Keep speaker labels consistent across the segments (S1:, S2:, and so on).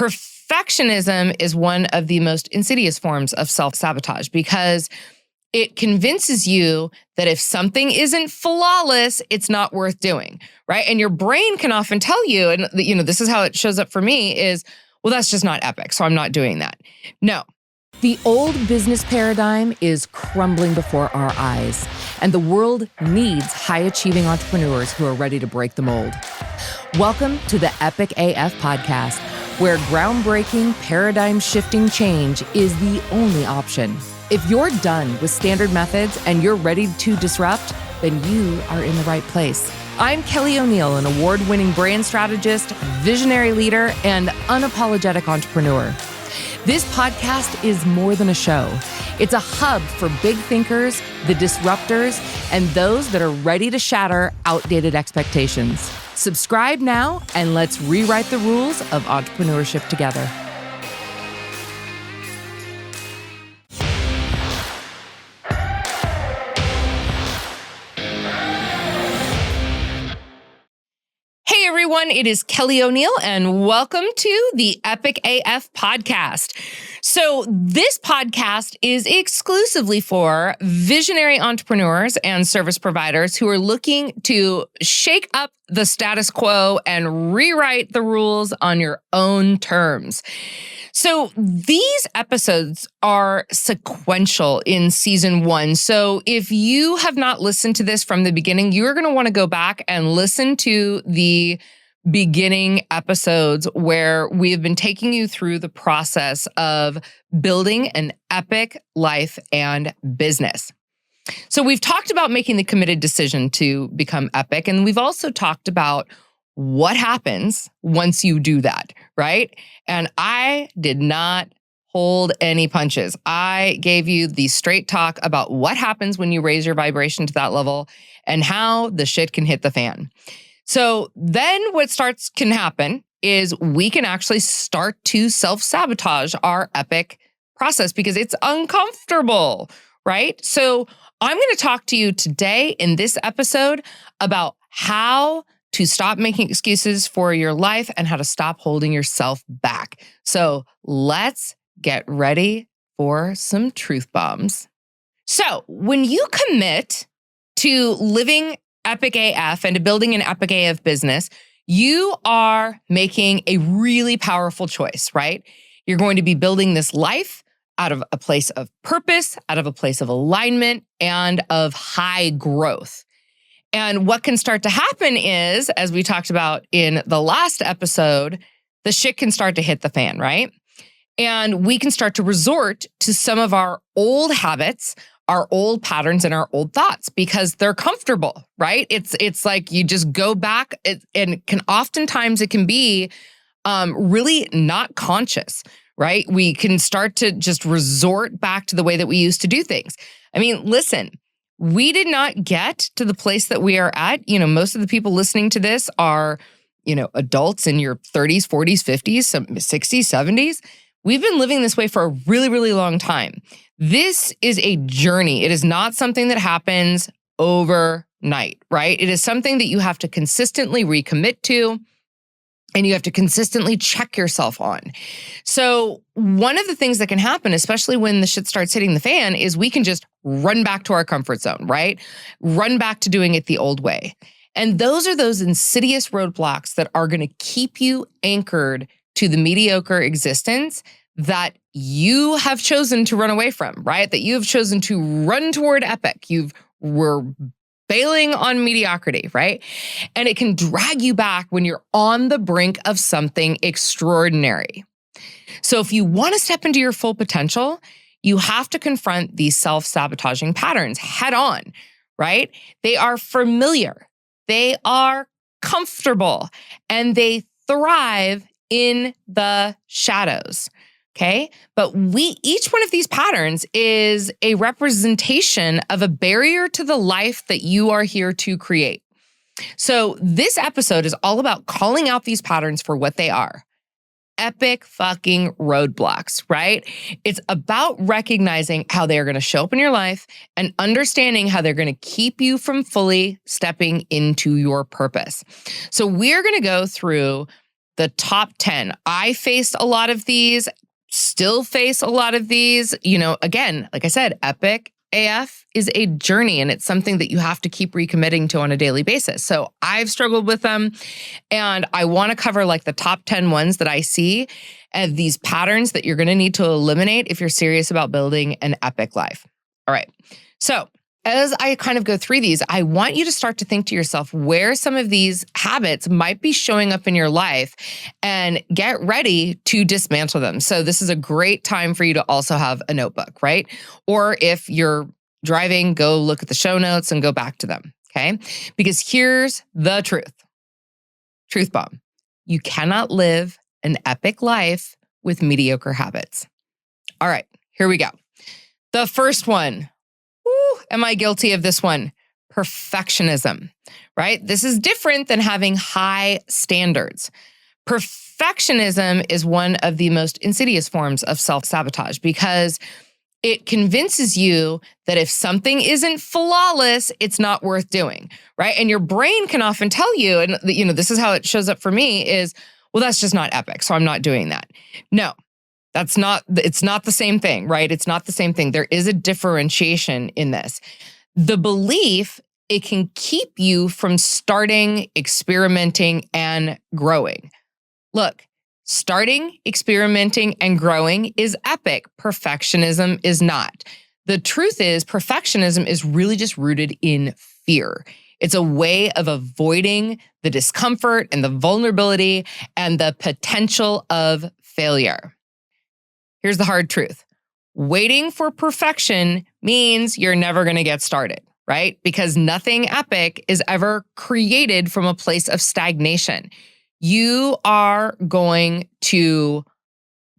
S1: Perfectionism is one of the most insidious forms of self-sabotage because it convinces you that if something isn't flawless, it's not worth doing, right? And your brain can often tell you, and this is how it shows up for me is, well, that's just not epic, so I'm not doing that. No. The old business paradigm is crumbling before our eyes, and the world needs high-achieving entrepreneurs who are ready to break the mold. Welcome to the Epic AF podcast, where groundbreaking, paradigm-shifting change is the only option. If you're done with standard methods and you're ready to disrupt, then you are in the right place. I'm Kelly O'Neill, an award-winning brand strategist, visionary leader, and unapologetic entrepreneur. This podcast is more than a show. It's a hub for big thinkers, the disruptors, and those that are ready to shatter outdated expectations. Subscribe now, and let's rewrite the rules of entrepreneurship together. Hey everyone, it is Kelly O'Neill and welcome to the Epic AF podcast. So this podcast is exclusively for visionary entrepreneurs and service providers who are looking to shake up the status quo and rewrite the rules on your own terms. So these episodes are sequential in season 1. So if you have not listened to this from the beginning, you're going to want to go back and listen to the beginning episodes where we have been taking you through the process of building an epic life and business. So we've talked about making the committed decision to become epic, and we've also talked about what happens once you do that, right? And I did not hold any punches. I gave you the straight talk about what happens when you raise your vibration to that level and how the shit can hit the fan. So then what can happen is we can actually start to self-sabotage our epic process because it's uncomfortable, right? So I'm going to talk to you today in this episode about how to stop making excuses for your life and how to stop holding yourself back. So let's get ready for some truth bombs. So when you commit to living Epic AF and to building an Epic AF business, you are making a really powerful choice, right? You're going to be building this life out of a place of purpose, out of a place of alignment, and of high growth. And what can start to happen is, as we talked about in the last episode, the shit can start to hit the fan, right? And we can start to resort to some of our old habits, our old patterns, and our old thoughts because they're comfortable, right? It's like you just go back and it can be really not conscious, right? We can start to just resort back to the way that we used to do things. I mean, listen, we did not get to the place that we are at. Most of the people listening to this are, adults in your 30s, 40s, 50s, some 60s, 70s. We've been living this way for a really, really long time. This is a journey. It is not something that happens overnight, right? It is something that you have to consistently recommit to, and you have to consistently check yourself on. So one of the things that can happen, especially when the shit starts hitting the fan, is we can just run back to our comfort zone, right? Run back to doing it the old way. And those are those insidious roadblocks that are going to keep you anchored to the mediocre existence that you have chosen to run away from, right? That you have chosen to run toward epic. We're bailing on mediocrity, right? And it can drag you back when you're on the brink of something extraordinary. So if you want to step into your full potential, you have to confront these self-sabotaging patterns head on, right? They are familiar, they are comfortable, and they thrive in the shadows. Okay. But each one of these patterns is a representation of a barrier to the life that you are here to create. So this episode is all about calling out these patterns for what they are. Epic fucking roadblocks, right? It's about recognizing how they are going to show up in your life and understanding how they're going to keep you from fully stepping into your purpose. So we're going to go through the top 10. I faced a lot of these, still face a lot of these. Again, like I said, Epic AF is a journey, and it's something that you have to keep recommitting to on a daily basis. So I've struggled with them, and I want to cover like the top 10 ones that I see and these patterns that you're going to need to eliminate if you're serious about building an epic life. All right. So as I kind of go through these, I want you to start to think to yourself where some of these habits might be showing up in your life and get ready to dismantle them. So this is a great time for you to also have a notebook, right? Or if you're driving, go look at the show notes and go back to them, okay? Because here's the truth. Truth bomb. You cannot live an epic life with mediocre habits. All right, here we go. The first one. Am I guilty of this one? Perfectionism, right? This is different than having high standards. Perfectionism is one of the most insidious forms of self-sabotage because it convinces you that if something isn't flawless, it's not worth doing, right? And your brain can often tell you, and this is how it shows up for me is, well, that's just not epic, so I'm not doing that. No. It's not the same thing, right? It's not the same thing. There is a differentiation in this. The belief, it can keep you from starting, experimenting, and growing. Look, starting, experimenting, and growing is epic. Perfectionism is not. The truth is, perfectionism is really just rooted in fear. It's a way of avoiding the discomfort and the vulnerability and the potential of failure. Here's the hard truth. Waiting for perfection means you're never going to get started, right? Because nothing epic is ever created from a place of stagnation. You are going to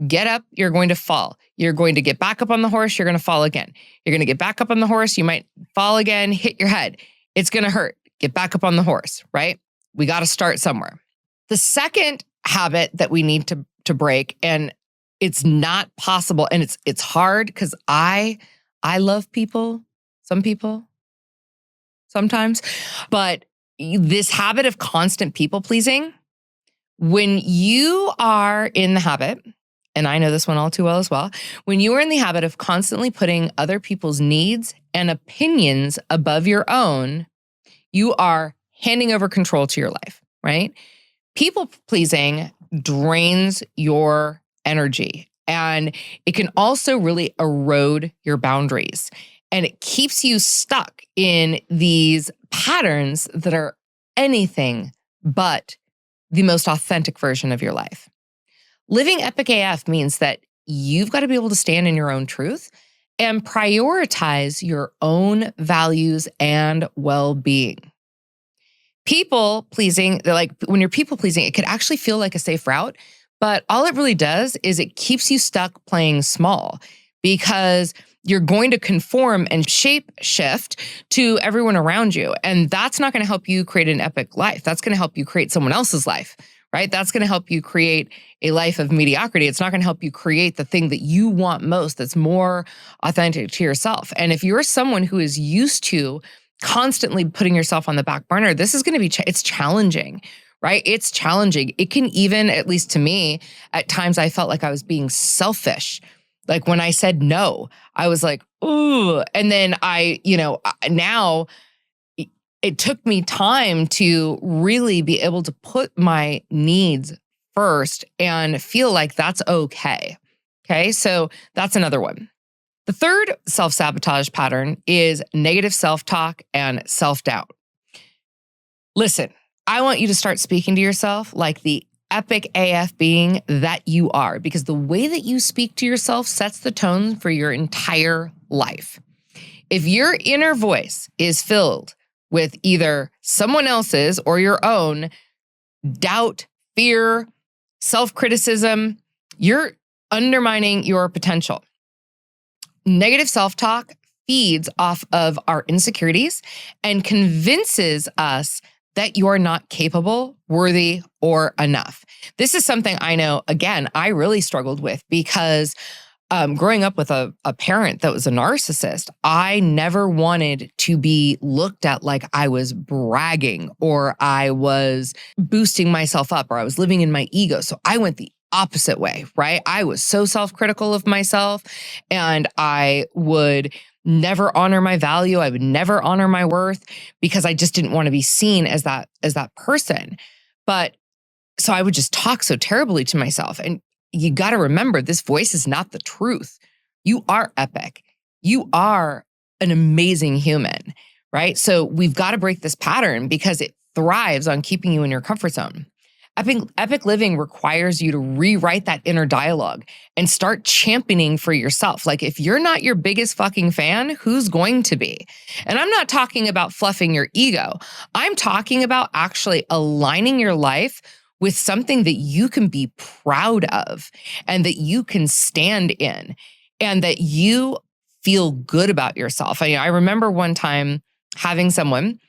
S1: get up, you're going to fall. You're going to get back up on the horse, you're going to fall again. You're going to get back up on the horse, you might fall again, hit your head. It's going to hurt. Get back up on the horse, right? We got to start somewhere. The second habit that we need to break, and it's not possible, and it's hard because I love people, some people, sometimes, but this habit of constant people pleasing, when you are in the habit, and I know this one all too well as well, when you are in the habit of constantly putting other people's needs and opinions above your own, you are handing over control to your life, right? People pleasing drains your energy, and it can also really erode your boundaries, and it keeps you stuck in these patterns that are anything but the most authentic version of your life. Living Epic AF means that you've got to be able to stand in your own truth and prioritize your own values and well-being. People pleasing, when you're people pleasing, it could actually feel like a safe route. But all it really does is it keeps you stuck playing small because you're going to conform and shape shift to everyone around you. And that's not going to help you create an epic life. That's going to help you create someone else's life, right? That's going to help you create a life of mediocrity. It's not going to help you create the thing that you want most that's more authentic to yourself. And if you're someone who is used to constantly putting yourself on the back burner, this is going to be, it's challenging. Right? It's challenging. It can even, at least to me, at times I felt like I was being selfish. Like when I said no, I was like, ooh. And then now it took me time to really be able to put my needs first and feel like that's okay. Okay. So that's another one. The third self-sabotage pattern is negative self-talk and self-doubt. Listen. I want you to start speaking to yourself like the epic AF being that you are, because the way that you speak to yourself sets the tone for your entire life. If your inner voice is filled with either someone else's or your own doubt, fear, self-criticism, you're undermining your potential. Negative self-talk feeds off of our insecurities and convinces us that you're not capable, worthy, or enough. This is something I know, again, I really struggled with because growing up with a parent that was a narcissist, I never wanted to be looked at like I was bragging or I was boosting myself up or I was living in my ego. So I went the opposite way, right? I was so self-critical of myself and I would never honor my value. I would never honor my worth because I just didn't want to be seen as that person. But so I would just talk so terribly to myself. And you got to remember, this voice is not the truth. You are epic. You are an amazing human, right? So we've got to break this pattern because it thrives on keeping you in your comfort zone. Epic living requires you to rewrite that inner dialogue and start championing for yourself. Like if you're not your biggest fucking fan, who's going to be? And I'm not talking about fluffing your ego. I'm talking about actually aligning your life with something that you can be proud of and that you can stand in and that you feel good about yourself. I remember one time having someone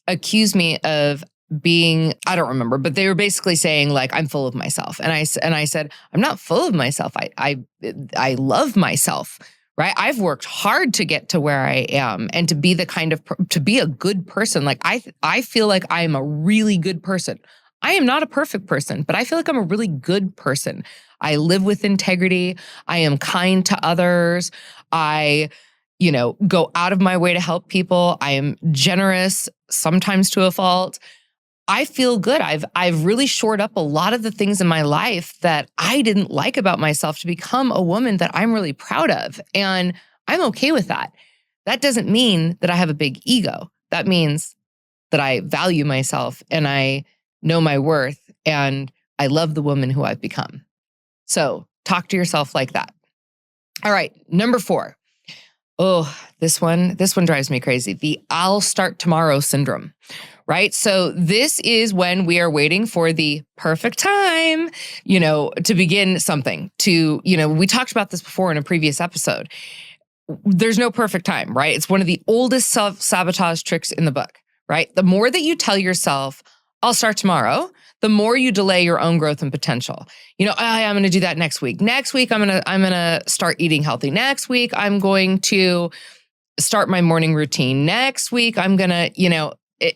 S1: accuse me of being, I don't remember, but they were basically saying like, I'm full of myself. And I said, I'm not full of myself. I love myself, right? I've worked hard to get to where I am and to be the kind of, to be a good person. Like I feel like I am a really good person. I am not a perfect person, but I feel like I'm a really good person. I live with integrity. I am kind to others. I, go out of my way to help people. I am generous, sometimes to a fault. I feel good. I've really shored up a lot of the things in my life that I didn't like about myself to become a woman that I'm really proud of. And I'm okay with that. That doesn't mean that I have a big ego. That means that I value myself and I know my worth and I love the woman who I've become. So talk to yourself like that. All right, number 4. Oh, this one drives me crazy. The I'll start tomorrow syndrome. Right? So this is when we are waiting for the perfect time, to begin something, we talked about this before in a previous episode. There's no perfect time, right? It's one of the oldest self-sabotage tricks in the book, right? The more that you tell yourself, I'll start tomorrow, the more you delay your own growth and potential. I'm going to do that next week. Next week, I'm going to start eating healthy. Next week, I'm going to start my morning routine. Next week, I'm going to,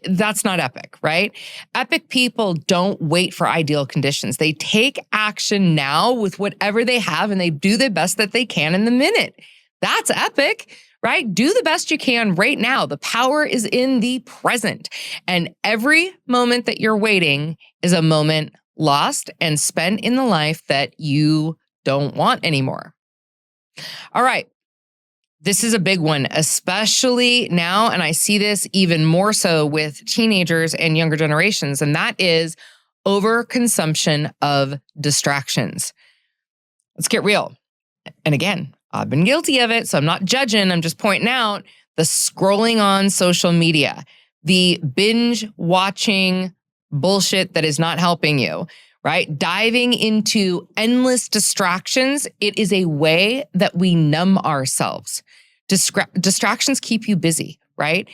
S1: that's not epic, right? Epic people don't wait for ideal conditions. They take action now with whatever they have and they do the best that they can in the minute. That's epic, right? Do the best you can right now. The power is in the present. And every moment that you're waiting is a moment lost and spent in the life that you don't want anymore. All right. This is a big one, especially now, and I see this even more so with teenagers and younger generations, and that is overconsumption of distractions. Let's get real. And again, I've been guilty of it, so I'm not judging, I'm just pointing out the scrolling on social media, the binge watching bullshit that is not helping you, right? Diving into endless distractions. It is a way that we numb ourselves. Distractions keep you busy, right?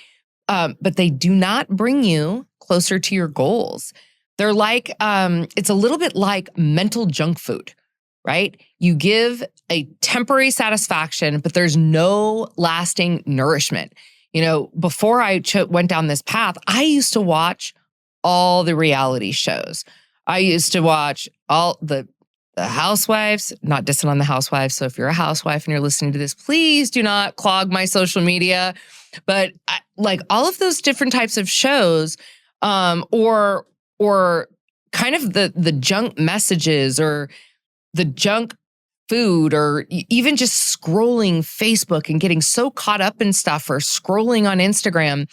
S1: But they do not bring you closer to your goals. They're like, it's a little bit like mental junk food, right? You give a temporary satisfaction, but there's no lasting nourishment. Before I went down this path, I used to watch all the reality shows. I used to watch all the housewives, not dissing on the housewives. So if you're a housewife and you're listening to this, please do not clog my social media. But like all of those different types of shows, or kind of the junk messages or the junk food, or even just scrolling Facebook and getting so caught up in stuff, or scrolling on Instagram.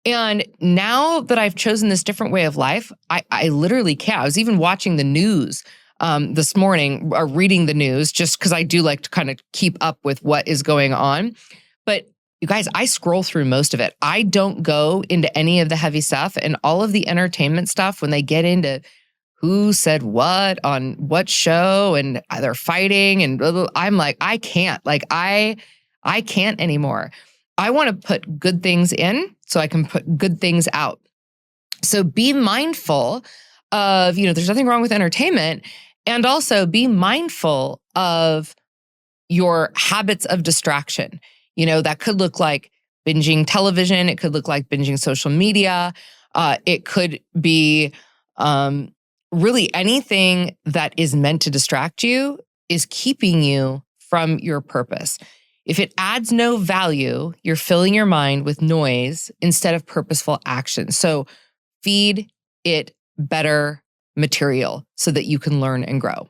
S1: And now that I've chosen this different way of life, I literally can't. I was even watching the news this morning, or reading the news, just because I do like to kind of keep up with what is going on. But you guys, I scroll through most of it. I don't go into any of the heavy stuff, and all of the entertainment stuff, when they get into who said what on what show and they're fighting and blah, blah, I'm like, I can't. Like I can't anymore. I want to put good things in so I can put good things out. So be mindful of, there's nothing wrong with entertainment, and also be mindful of, your habits of distraction. That could look like binging television. It could look like binging social media. It could be really anything that is meant to distract you is keeping you from your purpose. If it adds no value, you're filling your mind with noise instead of purposeful action. So feed it better material so that you can learn and grow.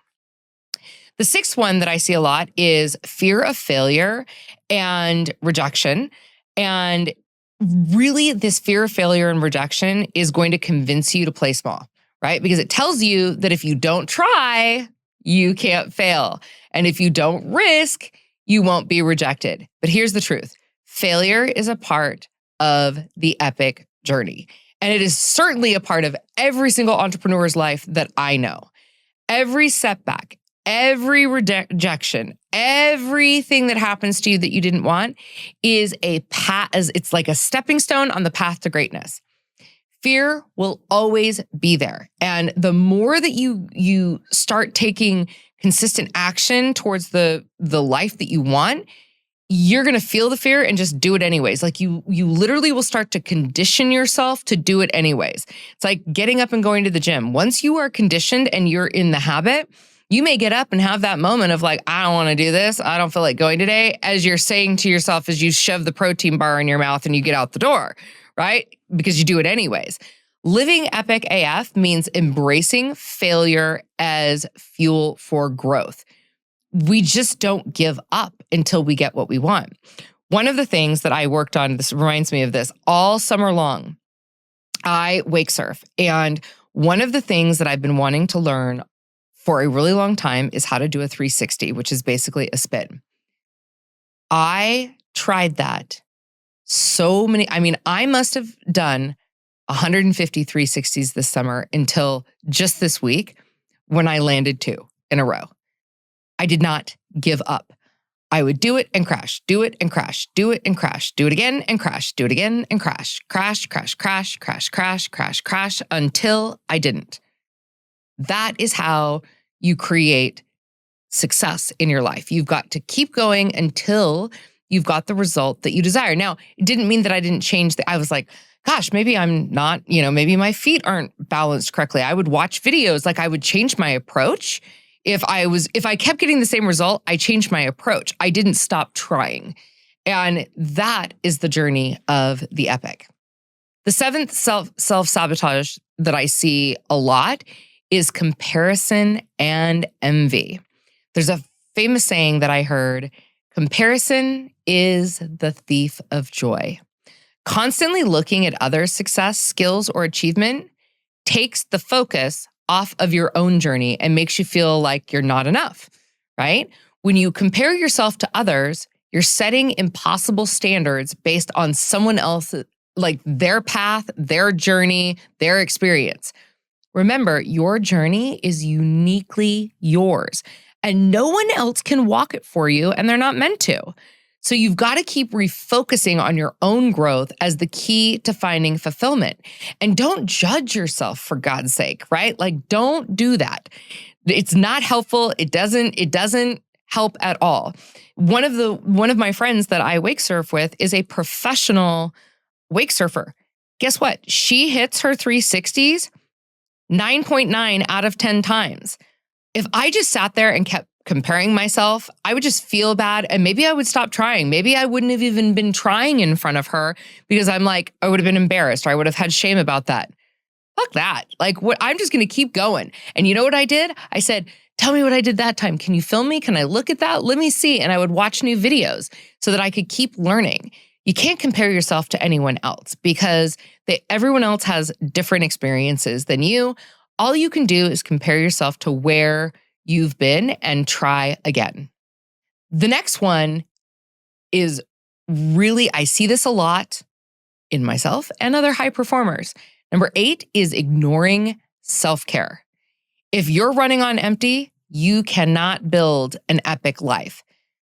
S1: The sixth one that I see a lot is fear of failure and rejection. And really, this fear of failure and rejection is going to convince you to play small, right? Because it tells you that if you don't try, you can't fail. And if you don't risk, you won't be rejected. But here's the truth. Failure is a part of the epic journey. And it is certainly a part of every single entrepreneur's life that I know. Every setback, every rejection, everything that happens to you that you didn't want is it's like a stepping stone on the path to greatness. Fear will always be there. And the more that you start taking consistent action towards the life that you want, you're going to feel the fear and just do it anyways. Like you literally will start to condition yourself to do it anyways. It's like getting up and going to the gym. Once you are conditioned and you're in the habit, you may get up and have that moment of like, I don't want to do this. I don't feel like going today. As you're saying to yourself, as you shove the protein bar in your mouth and you get out the door, right? Because you do it anyways. Living epic AF means embracing failure as fuel for growth. We just don't give up until we get what we want. One of the things that I worked on, this reminds me of this, all summer long, I wake surf. And one of the things that I've been wanting to learn for a really long time is how to do a 360, which is basically a spin. I tried that I must have done 150 360s this summer until just this week when I landed 2 in a row. I did not give up. I would do it and crash, do it and crash, do it and crash, do it again and crash, do it again and crash, crash, crash, crash, crash, crash, crash, crash, until I didn't. That is how you create success in your life. You've got to keep going until you've got the result that you desire. Now, it didn't mean that I didn't change. I was like, gosh, maybe I'm not, maybe my feet aren't balanced correctly. I would watch videos, like I would change my approach. If I kept getting the same result, I changed my approach. I didn't stop trying. And that is the journey of the epic. The seventh self-sabotage that I see a lot is comparison and envy. There's a famous saying that I heard, comparison is the thief of joy. Constantly looking at others' success, skills, or achievement takes the focus off of your own journey and makes you feel like you're not enough, right? When you compare yourself to others, you're setting impossible standards based on someone else, like their path, their journey, their experience. Remember, your journey is uniquely yours, and no one else can walk it for you, and they're not meant to. So you've got to keep refocusing on your own growth as the key to finding fulfillment. And don't judge yourself, for God's sake, right? Like, don't do that. It's not helpful. It doesn't help at all. One of my friends that I wake surf with is a professional wake surfer. Guess what? She hits her 360s 9.9 out of 10 times. If I just sat there and kept comparing myself, I would just feel bad and maybe I would stop trying. Maybe I wouldn't have even been trying in front of her because I would have been embarrassed or I would have had shame about that. Fuck that. I'm just going to keep going. And you know what I did? I said, tell me what I did that time. Can you film me? Can I look at that? Let me see. And I would watch new videos so that I could keep learning. You can't compare yourself to anyone else because everyone else has different experiences than you. All you can do is compare yourself to where you've been and try again. The next one is really, I see this a lot in myself and other high performers. Number 8 is ignoring self-care. If you're running on empty, you cannot build an epic life.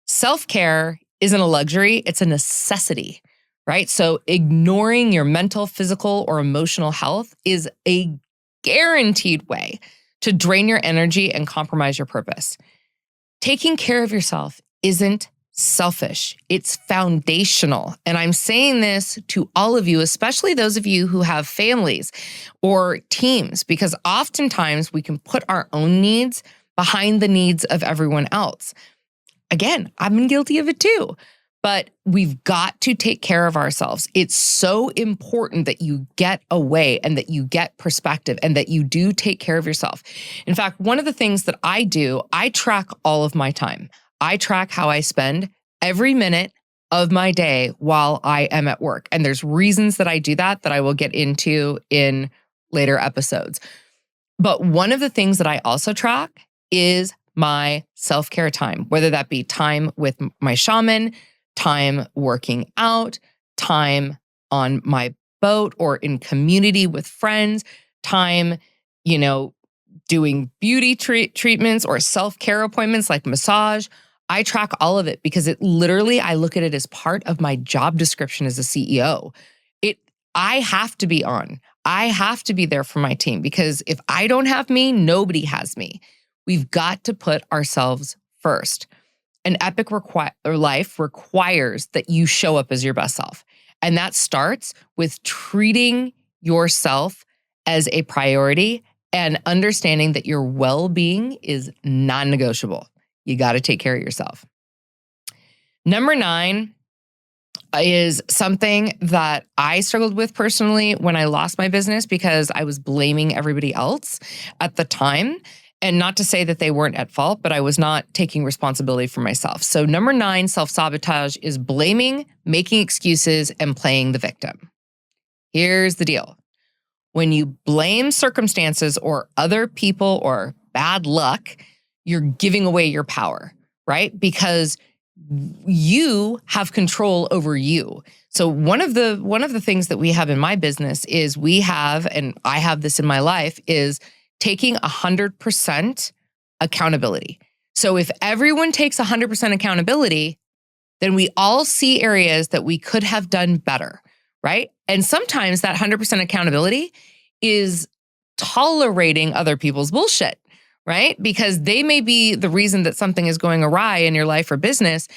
S1: Self-care isn't a luxury, it's a necessity, right? So ignoring your mental, physical, or emotional health is a guaranteed way to drain your energy and compromise your purpose. Taking care of yourself isn't selfish. It's foundational. And I'm saying this to all of you, especially those of you who have families or teams, because oftentimes we can put our own needs behind the needs of everyone else. Again, I've been guilty of it too. But we've got to take care of ourselves. It's so important that you get away and that you get perspective and that you do take care of yourself. In fact, one of the things that I do, I track all of my time. I track how I spend every minute of my day while I am at work. And there's reasons that I do that I will get into in later episodes. But one of the things that I also track is my self-care time, whether that be time with my shaman, time working out, time on my boat or in community with friends, time, doing beauty treatments or self-care appointments like massage. I track all of it because I look at it as part of my job description as a CEO. I have to be on. I have to be there for my team because if I don't have me, nobody has me. We've got to put ourselves first. An epic life requires that you show up as your best self. And that starts with treating yourself as a priority and understanding that your well-being is non-negotiable. You got to take care of yourself. Number 9 is something that I struggled with personally when I lost my business because I was blaming everybody else at the time. And not to say that they weren't at fault, but I was not taking responsibility for myself. So number 9, self-sabotage, is blaming, making excuses, and playing the victim. Here's the deal. When you blame circumstances or other people or bad luck, you're giving away your power, right? Because you have control over you. So one of the things that we have in my business is and I have this in my life, is taking 100% accountability. So if everyone takes 100% accountability, then we all see areas that we could have done better, right? And sometimes that 100% accountability is tolerating other people's bullshit, right? Because they may be the reason that something is going awry in your life or business,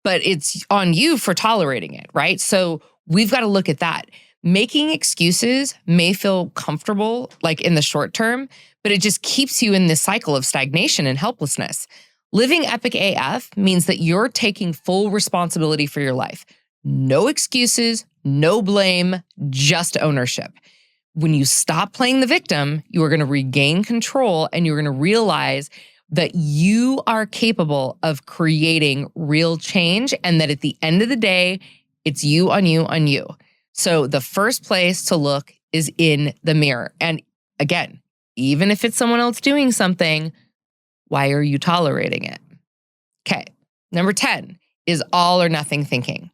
S1: but it's on you for tolerating it, right? So we've got to look at that. Making excuses may feel comfortable, like in the short term, but it just keeps you in this cycle of stagnation and helplessness. Living epic AF means that you're taking full responsibility for your life. No excuses, no blame, just ownership. When you stop playing the victim, you are going to regain control and you're going to realize that you are capable of creating real change and that at the end of the day, it's you on you on you. So the first place to look is in the mirror. And again, even if it's someone else doing something, why are you tolerating it? Okay. Number 10 is all or nothing thinking.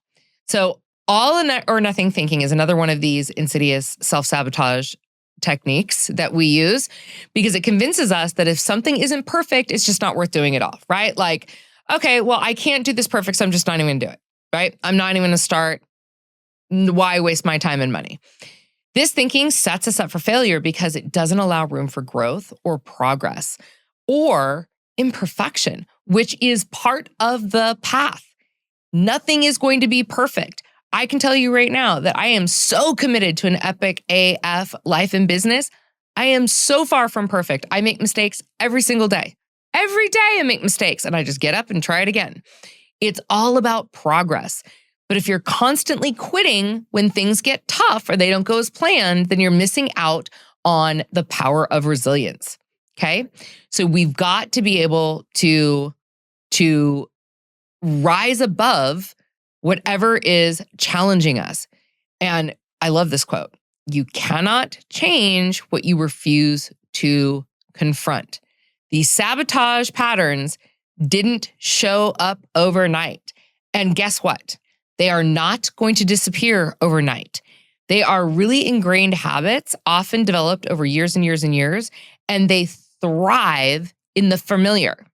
S1: So all or nothing thinking is another one of these insidious self-sabotage techniques that we use because it convinces us that if something isn't perfect, it's just not worth doing it all, right? Like, okay, well, I can't do this perfect, so I'm just not even going to do it, right? I'm not even going to start. Why waste my time and money? This thinking sets us up for failure because it doesn't allow room for growth or progress or imperfection, which is part of the path. Nothing is going to be perfect. I can tell you right now that I am so committed to an epic AF life and business. I am so far from perfect. I make mistakes every single day. Every day I make mistakes and I just get up and try it again. It's all about progress. But if you're constantly quitting when things get tough or they don't go as planned, then you're missing out on the power of resilience. Okay? So we've got to be able to rise above whatever is challenging us. And I love this quote. You cannot change what you refuse to confront. These sabotage patterns didn't show up overnight. And guess what? They are not going to disappear overnight. They are really ingrained habits, often developed over years and years and years, and they thrive in the familiar.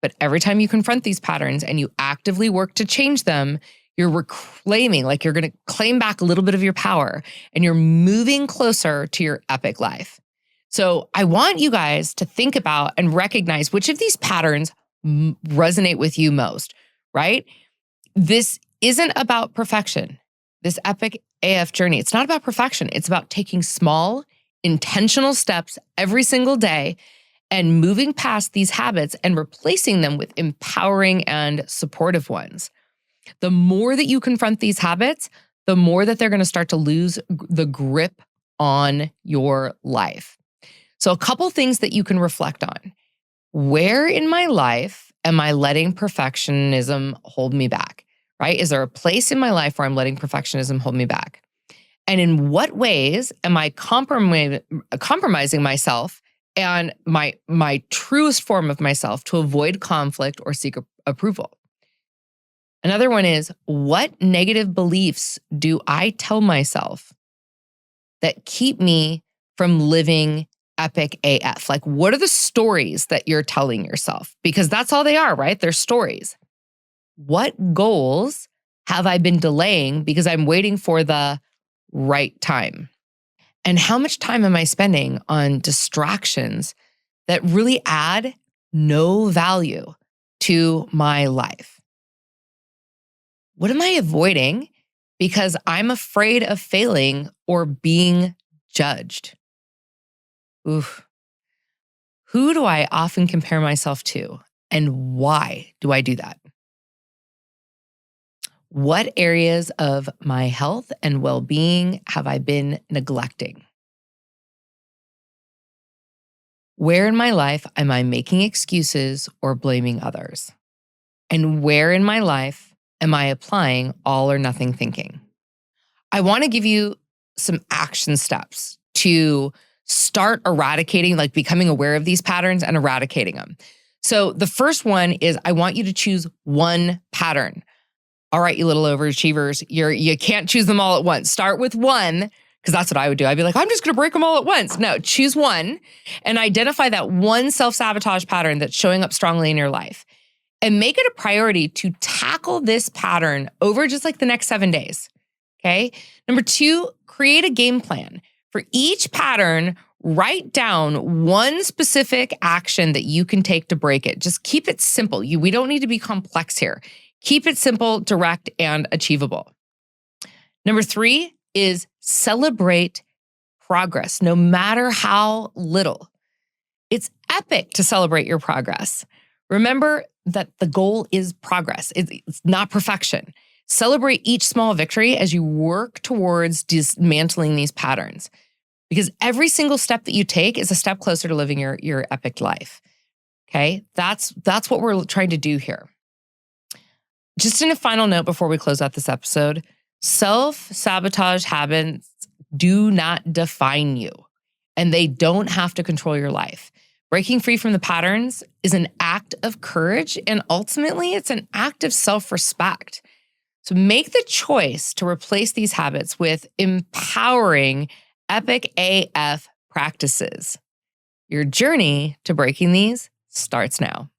S1: But every time you confront these patterns and you actively work to change them, you're reclaiming, like you're going to claim back a little bit of your power and you're moving closer to your epic life. So I want you guys to think about and recognize which of these patterns resonate with you most, right? This isn't about perfection. This epic AF journey, it's not about perfection. It's about taking small, intentional steps every single day and moving past these habits and replacing them with empowering and supportive ones. The more that you confront these habits, the more that they're going to start to lose the grip on your life. So a couple things that you can reflect on. Where in my life am I letting perfectionism hold me back, right? Is there a place in my life where I'm letting perfectionism hold me back? And in what ways am I compromising myself and my truest form of myself to avoid conflict or seek approval? Another one is, what negative beliefs do I tell myself that keep me from living epic AF? Like, what are the stories that you're telling yourself? Because that's all they are, right? They're stories. What goals have I been delaying because I'm waiting for the right time? And how much time am I spending on distractions that really add no value to my life? What am I avoiding because I'm afraid of failing or being judged? Oof. Who do I often compare myself to, and why do I do that? What areas of my health and well-being have I been neglecting? Where in my life am I making excuses or blaming others? And where in my life am I applying all or nothing thinking? I want to give you some action steps to start eradicating, like becoming aware of these patterns and eradicating them. So the first one is, I want you to choose one pattern. All right, you little overachievers, you can't choose them all at once. Start with one, because that's what I would do. I'd be like, I'm just going to break them all at once. No, choose one and identify that one self-sabotage pattern that's showing up strongly in your life. And make it a priority to tackle this pattern over just like the next 7 days, okay? Number 2, create a game plan. For each pattern, write down one specific action that you can take to break it. Just keep it simple. We don't need to be complex here. Keep it simple, direct, and achievable. Number 3 is celebrate progress, no matter how little. It's epic to celebrate your progress. Remember that the goal is progress. It's not perfection. Celebrate each small victory as you work towards dismantling these patterns, because every single step that you take is a step closer to living your epic life. Okay? That's what we're trying to do here. Just in a final note before we close out this episode, self-sabotage habits do not define you, and they don't have to control your life. Breaking free from the patterns is an act of courage, and ultimately it's an act of self-respect. So make the choice to replace these habits with empowering epic AF practices. Your journey to breaking these starts now.